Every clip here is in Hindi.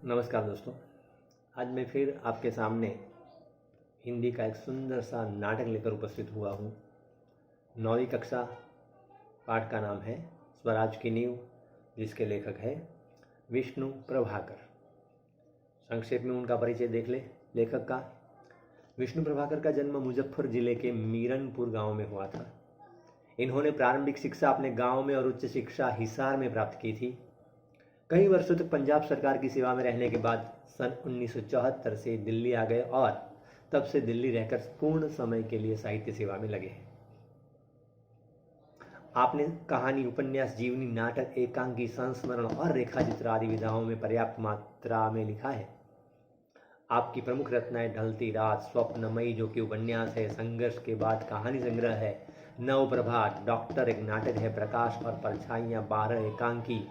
नमस्कार दोस्तों। आज मैं फिर आपके सामने हिंदी का एक सुंदर सा नाटक लेकर उपस्थित हुआ हूँ। 9वीं कक्षा, पाठ का नाम है स्वराज की नींव, जिसके लेखक है विष्णु प्रभाकर। संक्षेप में उनका परिचय देख ले। लेखक का विष्णु प्रभाकर का जन्म मुजफ्फर जिले के मीरनपुर गांव में हुआ था। इन्होंने प्रारंभिक शिक्षा अपने गांव में और उच्च शिक्षा हिसार में प्राप्त की थी। कई वर्षों तक पंजाब सरकार की सेवा में रहने के बाद सन 1974 से दिल्ली आ गए और तब से दिल्ली रहकर पूर्ण समय के लिए साहित्य सेवा में लगे। आपने कहानी, उपन्यास, जीवनी, नाटक, एकांकी, संस्मरण और रेखाचित्र आदि विधाओं में पर्याप्त मात्रा में लिखा है। आपकी प्रमुख रचनाएं ढलती रात, स्वप्नमयी जो कि उपन्यास है, संघर्ष के बाद कहानी संग्रह है, नवप्रभात, डॉक्टर एक नाटक है, प्रकाश और परछाइयाँ 12 एकांकी,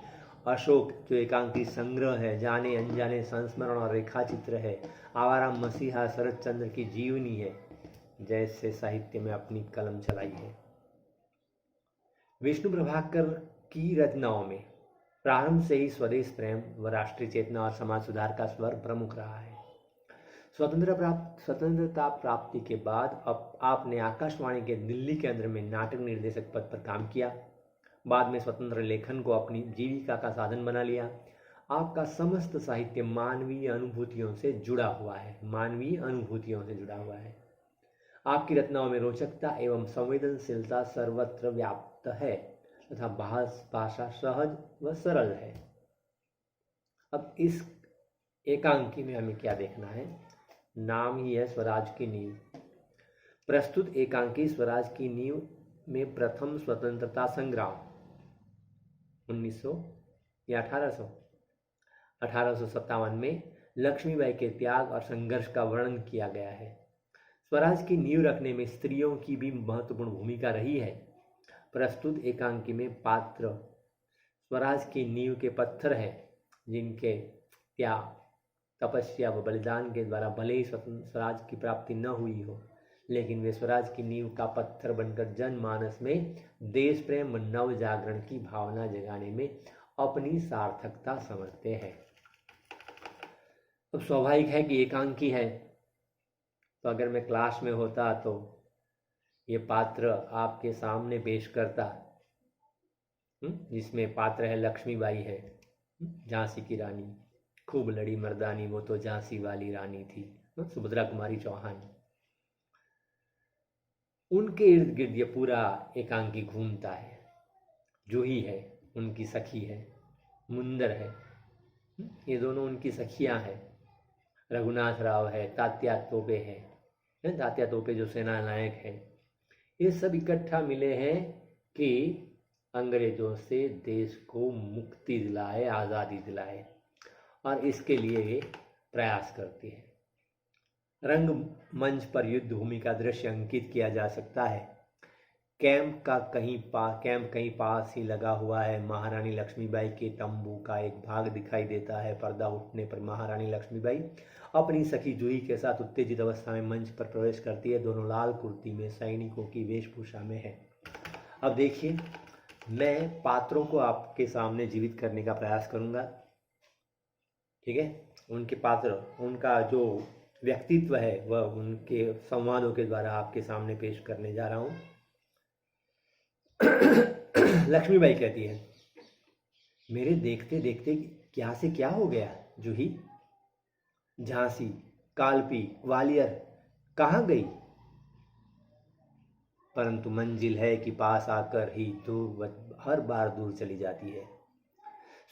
अशोक जो एकांकी संग्रह है, जाने अनजाने संस्मरण और रेखाचित्र है, आवारा मसीहा शरद चंद्र की जीवनी है, जैसे साहित्य में अपनी कलम चलाई है। विष्णु प्रभाकर की रचनाओं में प्रारंभ से ही स्वदेश प्रेम व राष्ट्रीय चेतना और समाज सुधार का स्वर प्रमुख रहा है। स्वतंत्रता प्राप्ति के बाद अब आपने आकाशवाणी के दिल्ली केंद्र में नाटक निर्देशक पद पर काम किया। बाद में स्वतंत्र लेखन को अपनी जीविका का साधन बना लिया। आपका समस्त साहित्य मानवीय अनुभूतियों से जुड़ा हुआ है। आपकी रचनाओं में रोचकता एवं संवेदनशीलता सर्वत्र व्याप्त है तथा भाषा सहज व सरल है। अब इस एकांकी में हमें क्या देखना है? नाम ही है स्वराज की नींव। प्रस्तुत एकांकी स्वराज की नींव में प्रथम स्वतंत्रता संग्राम 1900 या 1857 में लक्ष्मीबाई के त्याग और संघर्ष का वर्णन किया गया है। स्वराज की नींव रखने में स्त्रियों की भी महत्वपूर्ण भूमिका रही है। प्रस्तुत एकांकी में पात्र स्वराज की नींव के पत्थर हैं, जिनके त्याग, तपस्या व बलिदान के द्वारा भले ही स्वराज की प्राप्ति न हुई हो, लेकिन वे स्वराज की नींव का पत्थर बनकर जनमानस में देश प्रेम व नव जागरण की भावना जगाने में अपनी सार्थकता समझते हैं। अब स्वाभाविक है कि एकांकी है, तो अगर मैं क्लास में होता तो ये पात्र आपके सामने पेश करता, जिसमें पात्र है लक्ष्मीबाई है, झांसी की रानी, खूब लड़ी मर्दानी वो तो झांसी वाली रानी थी, सुभद्रा कुमारी चौहान। उनके इर्द गिर्द ये पूरा एकांकी घूमता है। जूही है, उनकी सखी है, मुंदर है, ये दोनों उनकी सखियां हैं। रघुनाथ राव है, तात्या तोपे है, तात्या तोपे जो सेना नायक है। ये सब इकट्ठा मिले हैं कि अंग्रेजों से देश को मुक्ति दिलाए, आज़ादी दिलाए, और इसके लिए ये प्रयास करती है। रंग मंच पर युद्ध भूमि का दृश्य अंकित किया जा सकता है। कैंप कहीं पास ही लगा हुआ है। महारानी लक्ष्मीबाई के तंबू का एक भाग दिखाई देता है। पर्दा उठने पर महारानी लक्ष्मीबाई अपनी सखी जूही के साथ उत्तेजित अवस्था में मंच पर प्रवेश करती है। दोनों लाल कुर्ती में सैनिकों की वेशभूषा में है। अब देखिए, मैं पात्रों को आपके सामने जीवित करने का प्रयास करूंगा, ठीक है। उनके पात्र, उनका जो व्यक्तित्व है वह उनके संवादों के द्वारा आपके सामने पेश करने जा रहा हूं। लक्ष्मीबाई कहती है, मेरे देखते देखते क्या से क्या हो गया जूही। झांसी, कालपी, ग्वालियर कहाँ गई? परंतु मंजिल है कि पास आकर ही हर बार दूर चली जाती है।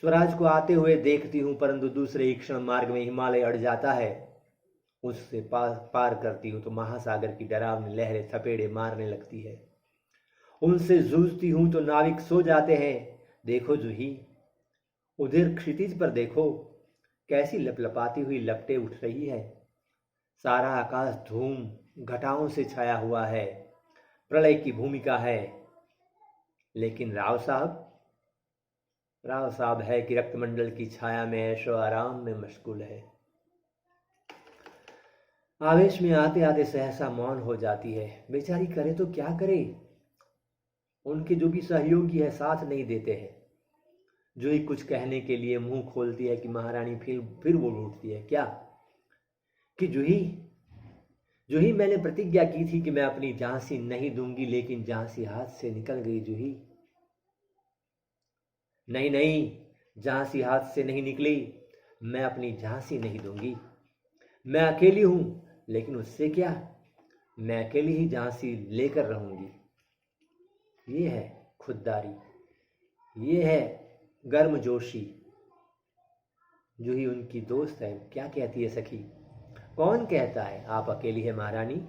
स्वराज को आते हुए देखती हूँ, परंतु दूसरे ही क्षण मार्ग में हिमालय अड़ जाता है। उससे पार करती हूँ तो महासागर की डरावनी लहरें थपेड़े मारने लगती है। उनसे जूझती हूँ तो नाविक सो जाते हैं। देखो जूही, उधर क्षितिज पर देखो, कैसी लपलपाती हुई लपटें उठ रही है। सारा आकाश धूम घटाओं से छाया हुआ है। प्रलय की भूमिका है। लेकिन राव साहब है कि रक्तमंडल की छाया में ऐशो आराम में मशगूल है। आवेश में आते आते सहसा मौन हो जाती है। बेचारी करे तो क्या करे, उनके जो भी सहयोगी है साथ नहीं देते हैं। जूही कुछ कहने के लिए मुंह खोलती है कि महारानी फिर बोल उठती है, क्या? कि जूही जूही, मैंने प्रतिज्ञा की थी कि मैं अपनी झांसी नहीं दूंगी, लेकिन झांसी हाथ से निकल गई जूही। नहीं नहीं, झांसी हाथ से नहीं निकली, मैं अपनी झांसी नहीं दूंगी। मैं अकेली हूं, लेकिन उससे क्या, मैं अकेली ही झांसी लेकर रहूंगी। ये है खुददारी, ये है गर्मजोशी। जूही उनकी दोस्त है। क्या कहती है सखी? कौन कहता है आप अकेली है महारानी?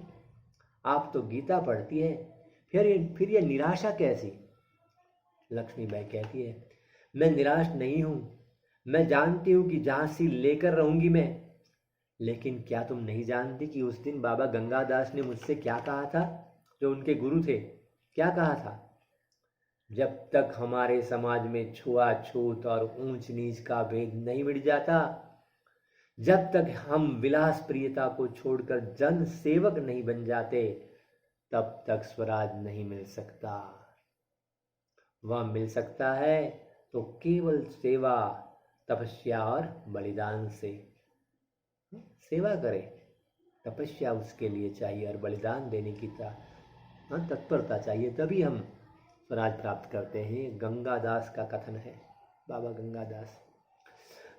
आप तो गीता पढ़ती है, फिर ये निराशा कैसी? लक्ष्मीबाई कहती है, मैं निराश नहीं हूं, मैं जानती हूं कि झांसी लेकर रहूंगी मैं। लेकिन क्या तुम नहीं जानती कि उस दिन बाबा गंगादास ने मुझसे क्या कहा था, जो उनके गुरु थे? क्या कहा था? जब तक हमारे समाज में छुआछूत और ऊंच नीच का भेद नहीं मिट जाता, जब तक हम विलास प्रियता को छोड़कर जन सेवक नहीं बन जाते, तब तक स्वराज नहीं मिल सकता। वह मिल सकता है तो केवल सेवा, तपस्या और बलिदान से। सेवा करें, तपस्या उसके लिए चाहिए और बलिदान देने की तत्परता चाहिए, तभी हम स्वराज प्राप्त करते हैं। गंगादास का कथन है, बाबा गंगादास।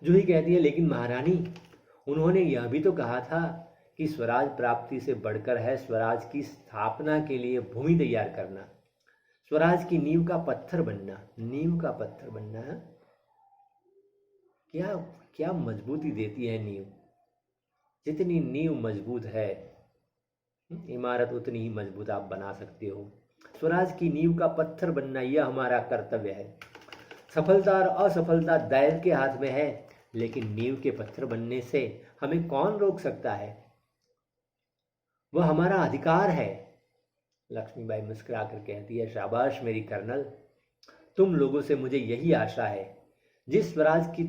जूही कहती है, लेकिन महारानी, उन्होंने यह भी तो कहा था कि स्वराज प्राप्ति से बढ़कर है स्वराज की स्थापना के लिए भूमि तैयार करना, स्वराज की नींव का पत्थर बनना। नींव का पत्थर बनना है क्या? क्या मजबूती देती है नींव? जितनी नींव मजबूत है, इमारत उतनी ही मजबूत आप बना सकते हो। स्वराज की नींव का पत्थर बनना, यह हमारा कर्तव्य है। सफलता और असफलता दैव के हाथ में है, लेकिन नींव के पत्थर बनने से हमें कौन रोक सकता है? वह हमारा अधिकार है। लक्ष्मीबाई मुस्कुरा कर कहती है, शाबाश मेरी कर्नल, तुम लोगों से मुझे यही आशा है। जिस स्वराज की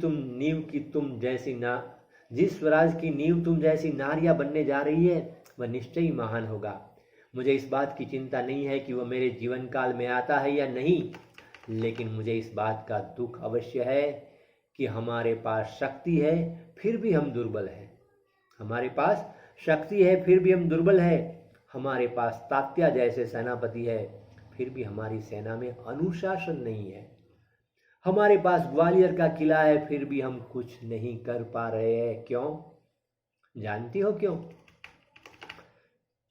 नींव तुम जैसी नारियां बनने जा रही है, वह निश्चय ही महान होगा। मुझे इस बात की चिंता नहीं है कि वह मेरे जीवन काल में आता है या नहीं, लेकिन मुझे इस बात का दुख अवश्य है कि हमारे पास शक्ति है, फिर भी हम दुर्बल हैं। हमारे पास शक्ति है, फिर भी हम दुर्बल हैं। हमारे पास तात्या जैसे सेनापति है, फिर भी हमारी सेना में अनुशासन नहीं है। हमारे पास ग्वालियर का किला है, फिर भी हम कुछ नहीं कर पा रहे हैं। क्यों? जानती हो क्यों?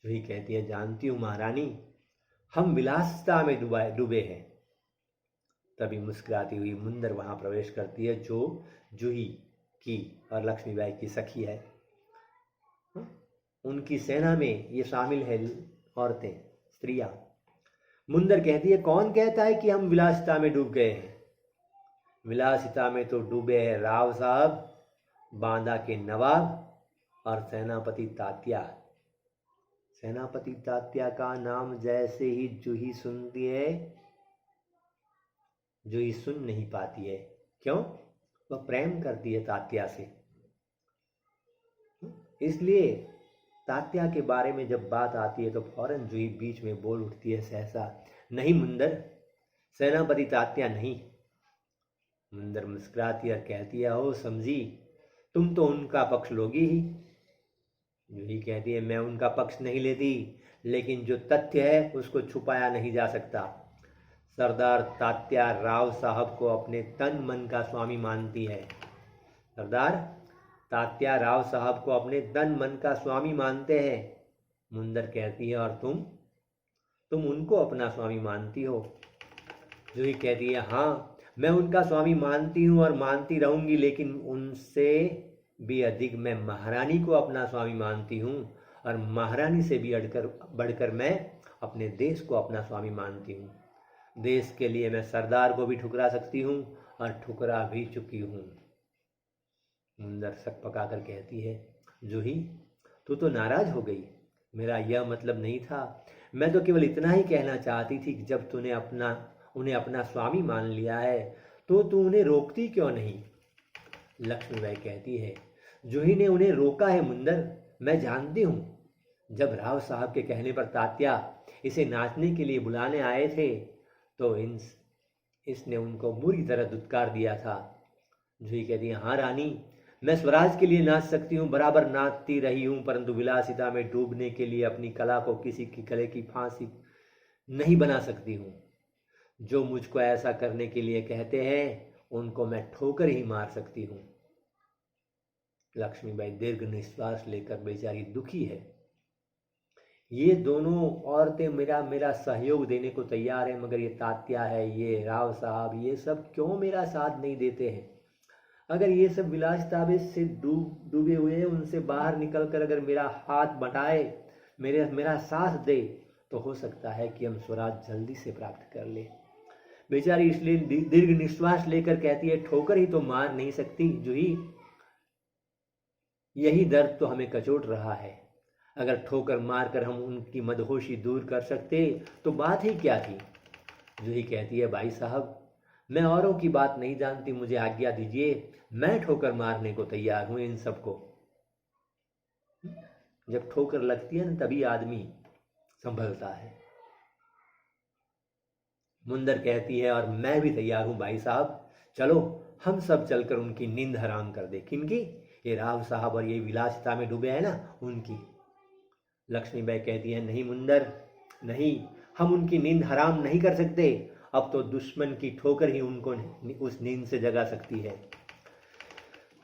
जूही कहती है, जानती हूं महारानी, हम विलासिता में डूबे हैं। तभी मुस्कुराती हुई मुंदर वहां प्रवेश करती है, जो जूही की और लक्ष्मीबाई की सखी है। उनकी सेना में ये शामिल है औरतें, स्त्रियां। मुंदर कहती है, कौन कहता है कि हम विलासिता में डूब गए हैं? विलासिता में तो डूबे हैं राव साहब, बांदा के नवाब और सेनापति तात्या। सेनापति तात्या का नाम जैसे ही जूही सुनती है, जूही सुन नहीं पाती है। क्यों? वह प्रेम करती है तात्या से, इसलिए तात्या के बारे में जब बात आती है तो फौरन जूही बीच में बोल उठती है सहसा, नहीं मुंदर, सेनापति तात्या नहीं। मुंदर मुस्कुराती और कहती है, ओ समझी, तुम तो उनका पक्ष लोगी ही। जूही कहती है, मैं उनका पक्ष नहीं लेती, लेकिन जो तथ्य है उसको छुपाया नहीं जा सकता। सरदार तात्या राव साहब को अपने तन मन का स्वामी मानती है। सरदार तात्या राव साहब को अपने तन मन का स्वामी मानते हैं। मुंदर कहती है, और तुम उनको अपना स्वामी मानती हो? जूही कहती है, हाँ, मैं उनका स्वामी मानती हूँ और मानती रहूंगी, लेकिन उनसे भी अधिक मैं महारानी को अपना स्वामी मानती हूँ, और महारानी से भी बढ़कर मैं अपने देश को अपना स्वामी मानती हूँ। देश के लिए मैं सरदार को भी ठुकरा सकती हूँ और ठुकरा भी चुकी हूँ। मुंदर सक पकाकर कहती है, जूही, तू तो नाराज हो गई। मेरा यह मतलब नहीं था, मैं तो केवल इतना ही कहना चाहती थी कि जब तूने उन्हें अपना स्वामी मान लिया है तो तू उन्हें रोकती क्यों नहीं? लक्ष्मीबाई कहती है, जूही ने उन्हें रोका है मुंदर, मैं जानती हूँ। जब राव साहब के कहने पर तात्या इसे नाचने के लिए बुलाने आए थे तो इसने उनको बुरी तरह धुतकार दिया था। जूही कहती है, हाँ रानी, मैं स्वराज के लिए नाच सकती हूँ, बराबर नाचती रही हूँ, परंतु विलासिता में डूबने के लिए अपनी कला को किसी की गले की फांसी नहीं बना सकती हूँ। जो मुझको ऐसा करने के लिए कहते हैं उनको मैं ठोकर ही मार सकती हूँ। लक्ष्मीबाई दीर्घ निश्वास लेकर बेचारी दुखी है। ये दोनों औरतें मेरा सहयोग देने को तैयार है, मगर ये तात्या है, ये राव साहब, ये सब क्यों मेरा साथ नहीं देते हैं। अगर ये सब विलासिता से डूबे हुए हैं, उनसे बाहर निकलकर अगर मेरा हाथ बटाए, मेरा साथ दे, तो हो सकता है कि हम स्वराज जल्दी से प्राप्त कर ले। बेचारी इसलिए दीर्घ निश्वास लेकर कहती है, ठोकर ही तो मार नहीं सकती जूही, यही दर्द तो हमें कचोट रहा है। अगर ठोकर मारकर हम उनकी मदहोशी दूर कर सकते तो बात ही क्या थी। जूही कहती है, भाई साहब, मैं औरों की बात नहीं जानती, मुझे आज्ञा दीजिए, मैं ठोकर मारने को तैयार हूं इन सबको। जब ठोकर लगती है ना, तभी आदमी संभलता है। मुंदर कहती है, और मैं भी तैयार हूं भाई साहब, चलो हम सब चलकर उनकी नींद हराम कर दे। किनकी? ये राव साहब और ये विलासिता में डूबे हैं ना, उनकी। लक्ष्मीबाई कहती है, नहीं मुंदर, नहीं, हम उनकी नींद हराम नहीं कर सकते। अब तो दुश्मन की ठोकर ही उनको उस नींद से जगा सकती है।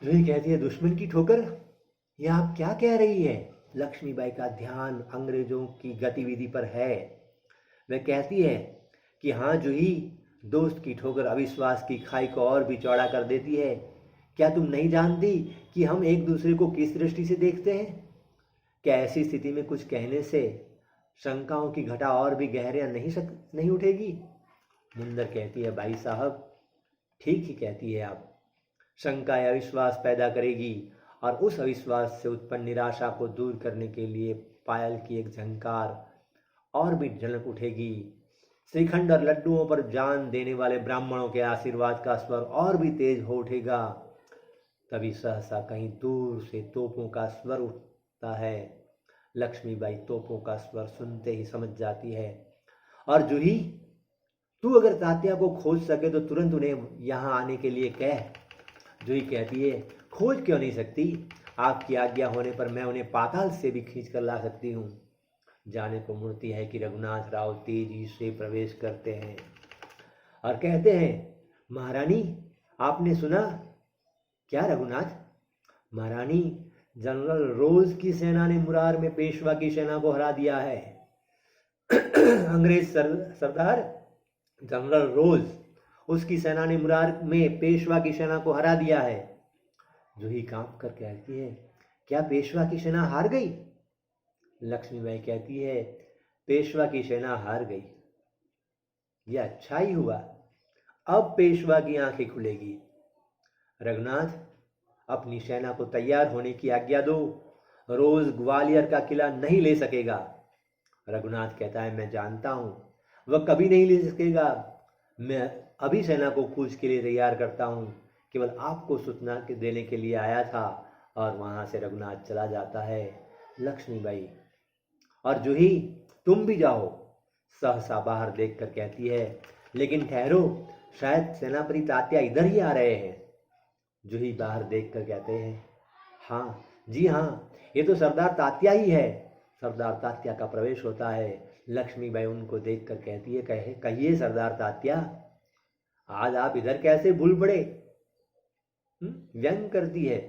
जूही कहती है, दुश्मन की ठोकर? यह आप क्या कह रही है? लक्ष्मीबाई का ध्यान अंग्रेजों की गतिविधि पर है। वह कहती है कि हाँ जूही, दोस्त की ठोकर अविश्वास की खाई को और भी चौड़ा कर देती है। क्या तुम नहीं जानती कि हम एक दूसरे को किस दृष्टि से देखते हैं? क्या ऐसी स्थिति में कुछ कहने से शंकाओं की घटा और भी गहरियां नहीं उठेगी? मुंदर कहती है, भाई साहब, ठीक ही कहती है आप। शंका अविश्वास पैदा करेगी, और उस अविश्वास से उत्पन्न निराशा को दूर करने के लिए पायल की एक झंकार और भी झलक उठेगी। श्रीखंड और लड्डुओं पर जान देने वाले ब्राह्मणों के आशीर्वाद का स्वर और भी तेज हो उठेगा। तभी सहसा कहीं दूर से तोपों का स्वर उठता है। लक्ष्मीबाई तोपों का स्वर सुनते ही समझ जाती है। और जूही, तू अगर तात्या को खोज सके तो तुरंत उन्हें यहाँ आने के लिए कह। जूही कहती है, खोज क्यों नहीं सकती? आपकी आज्ञा होने पर मैं उन्हें पाताल से भी खींच कर ला सकती हूँ। जाने को मुड़ती है कि रघुनाथ राव तेजी से प्रवेश करते हैं और कहते हैं, महारानी, आपने सुना? क्या रघुनाथ? महारानी, जनरल रोज की सेना ने मुरार में पेशवा की सेना को हरा दिया है। अंग्रेज सरदार जनरल रोज, उसकी सेना ने मुरार में पेशवा की सेना को हरा दिया है। जूही कांप कर कहती है, क्या पेशवा की सेना हार गई? लक्ष्मीबाई कहती है, पेशवा की सेना हार गई। यह अच्छा ही हुआ, अब पेशवा की आंखें खुलेगी। रघुनाथ, अपनी सेना को तैयार होने की आज्ञा दो। रोज ग्वालियर का किला नहीं ले सकेगा। रघुनाथ कहता है, मैं जानता हूं, वह कभी नहीं ले सकेगा। मैं अभी सेना को कूच के लिए तैयार करता हूं, केवल आपको सूचना देने के लिए आया था। और वहां से रघुनाथ चला जाता है। लक्ष्मीबाई, और जूही, तुम भी जाओ। सहसा बाहर देखकर कहती है, लेकिन ठहरो, शायद सेनापति तात्या इधर ही आ रहे हैं। जूही बाहर देखकर कहते हैं, हाँ जी हाँ, ये तो सरदार तात्या ही है। सरदार तात्या का प्रवेश होता है। लक्ष्मीबाई उनको देखकर कहती है, कहिए सरदार तात्या, आज आप इधर कैसे भूल पड़े? व्यंग करती है।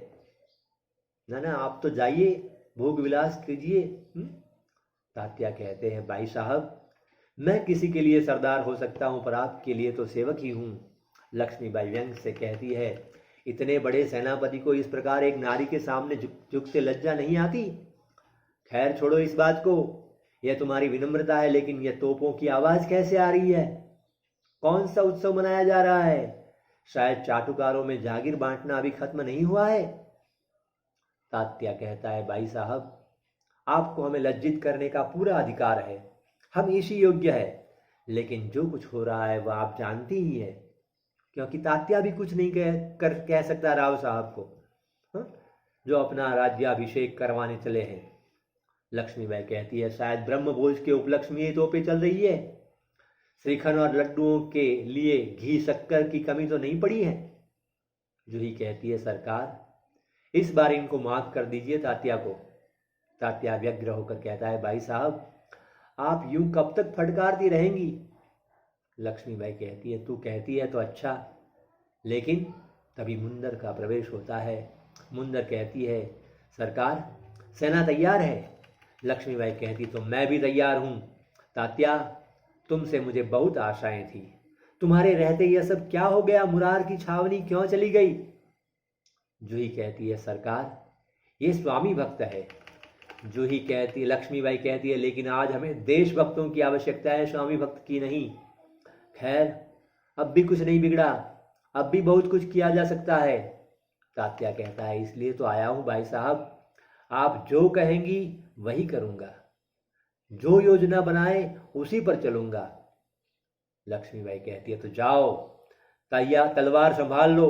ना, आप तो जाइए, भोग विलास कीजिए। तात्या कहते हैं, भाई साहब, मैं किसी के लिए सरदार हो सकता हूं, पर आपके लिए तो सेवक ही हूं। लक्ष्मीबाई व्यंग से कहती है, इतने बड़े सेनापति को इस प्रकार एक नारी के सामने झुकते लज्जा नहीं आती? खैर छोड़ो इस बात को, यह तुम्हारी विनम्रता है, लेकिन यह तोपों की आवाज कैसे आ रही है? कौन सा उत्सव मनाया जा रहा है? शायद चाटुकारों में जागीर बांटना अभी खत्म नहीं हुआ है। तात्या कहता है, भाई साहब, आपको हमें लज्जित करने का पूरा अधिकार है, हम इसी योग्य है, लेकिन जो कुछ हो रहा है वह आप जानती ही है। क्योंकि तात्या भी कुछ नहीं कह सकता राव साहब को, जो अपना राज्याभिषेक करवाने चले हैं। लक्ष्मीबाई कहती है, शायद ब्रह्मभोज के उपलक्ष्य में ये तोपें चल रही है। श्रीखंड और लड्डुओं के लिए घी शक्कर की कमी तो नहीं पड़ी है। जूही कहती है सरकार इस बार इनको माफ कर दीजिए तात्या को। तात्या व्यग्र होकर कहता है भाई साहब आप यूं कब तक फटकारती रहेंगी। लक्ष्मीबाई कहती है तू कहती है तो अच्छा, लेकिन तभी मुंदर का प्रवेश होता है। मुंदर कहती है सरकार सेना तैयार है। लक्ष्मीबाई कहती तो मैं भी तैयार हूं। तात्या तुमसे मुझे बहुत आशाएं थी, तुम्हारे रहते यह सब क्या हो गया, मुरार की छावनी क्यों चली गई। जूही कहती है सरकार ये स्वामी भक्त है। जूही कहती लक्ष्मीबाई कहती है लेकिन आज हमें देशभक्तों की आवश्यकता है, स्वामी भक्त की नहीं। खैर अब भी कुछ नहीं बिगड़ा, अब भी बहुत कुछ किया जा सकता है। तात्या कहता है इसलिए तो आया हूं भाई साहब, आप जो कहेंगी वही करूंगा, जो योजना बनाए उसी पर चलूंगा। लक्ष्मीबाई कहती है तो जाओ, तैयार तलवार संभाल लो,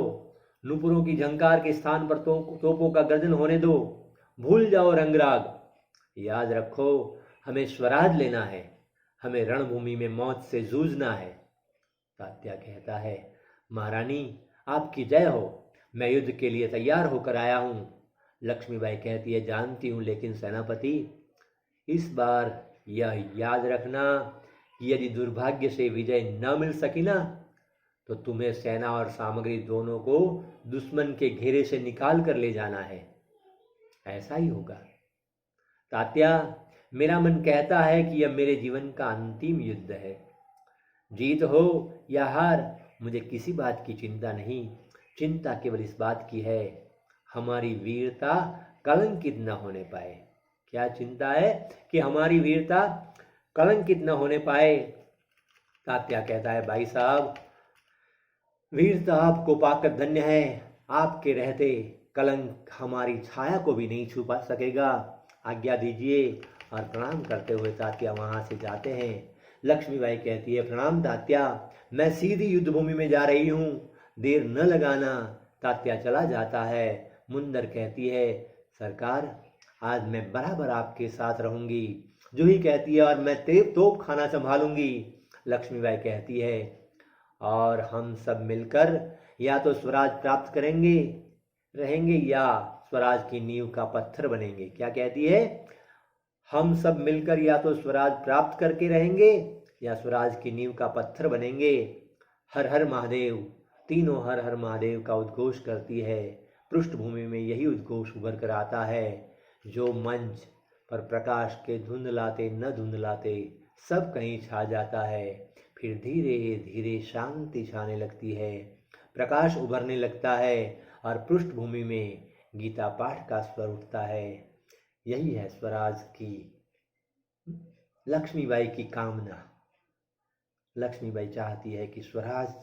नुपुरों की झंकार के स्थान पर तोपों का गर्जन होने दो, भूल जाओ रंगराग। याद रखो हमें स्वराज लेना है, हमें रणभूमि में मौत से जूझना है। तात्या कहता है महारानी आपकी जय हो, मैं युद्ध के लिए तैयार होकर आया हूं। लक्ष्मीबाई कहती है जानती हूं, लेकिन सेनापति इस बार यह याद रखना कि यदि दुर्भाग्य से विजय न मिल सकी ना तो तुम्हें सेना और सामग्री दोनों को दुश्मन के घेरे से निकाल कर ले जाना है। ऐसा ही होगा। तात्या मेरा मन कहता है कि यह मेरे जीवन का अंतिम युद्ध है। जीत हो या हार मुझे किसी बात की चिंता नहीं, चिंता केवल इस बात की है हमारी वीरता कलंकित न होने पाए। क्या चिंता है कि हमारी वीरता कलंकित न होने पाए। तात्या कहता है भाई साहब वीरता आपको पाकर धन्य है, आपके रहते कलंक हमारी छाया को भी नहीं छुपा सकेगा। आज्ञा दीजिए। और प्रणाम करते हुए तात्या वहां से जाते हैं। लक्ष्मीबाई कहती है प्रणाम तात्या, मैं सीधी युद्धभूमि में जा रही हूं, देर न लगाना। तात्या चला जाता है। मुंदर कहती है सरकार आज मैं बराबर आपके साथ रहूंगी। जूही कहती है और मैं तोप खाना संभालूंगी। लक्ष्मीबाई कहती है और हम सब मिलकर या तो स्वराज प्राप्त करेंगे रहेंगे या स्वराज की नींव का पत्थर बनेंगे। क्या कहती है हम सब मिलकर या तो स्वराज प्राप्त करके रहेंगे या स्वराज की नींव का पत्थर बनेंगे। हर हर महादेव, तीनों हर हर महादेव का उद्घोष करती है। पृष्ठभूमि में यही उद्घोष उभर कर आता है जो मंच पर प्रकाश के धुंधलाते न धुंधलाते सब कहीं छा जाता है। फिर धीरे धीरे शांति छाने लगती है, प्रकाश उभरने लगता है और पृष्ठभूमि में गीता पाठ का स्वर उठता है। यही है स्वराज की लक्ष्मीबाई की कामना। लक्ष्मीबाई चाहती है कि स्वराज,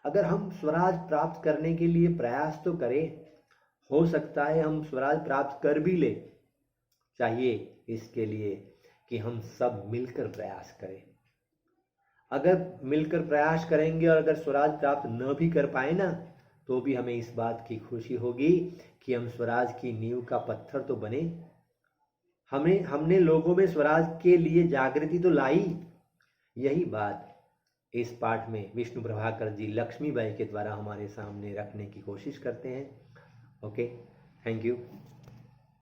अगर हम स्वराज प्राप्त करने के लिए प्रयास तो करें, हो सकता है हम स्वराज प्राप्त कर भी ले। चाहिए इसके लिए कि हम सब मिलकर प्रयास करें। अगर मिलकर प्रयास करेंगे और अगर स्वराज प्राप्त न भी कर पाए ना तो भी हमें इस बात की खुशी होगी कि हम स्वराज की नींव का पत्थर तो बने। हमने लोगों में स्वराज के लिए जागृति तो लाई। यही बात इस पाठ में विष्णु प्रभाकर जी लक्ष्मीबाई के द्वारा हमारे सामने रखने की कोशिश करते हैं। Okay, thank you.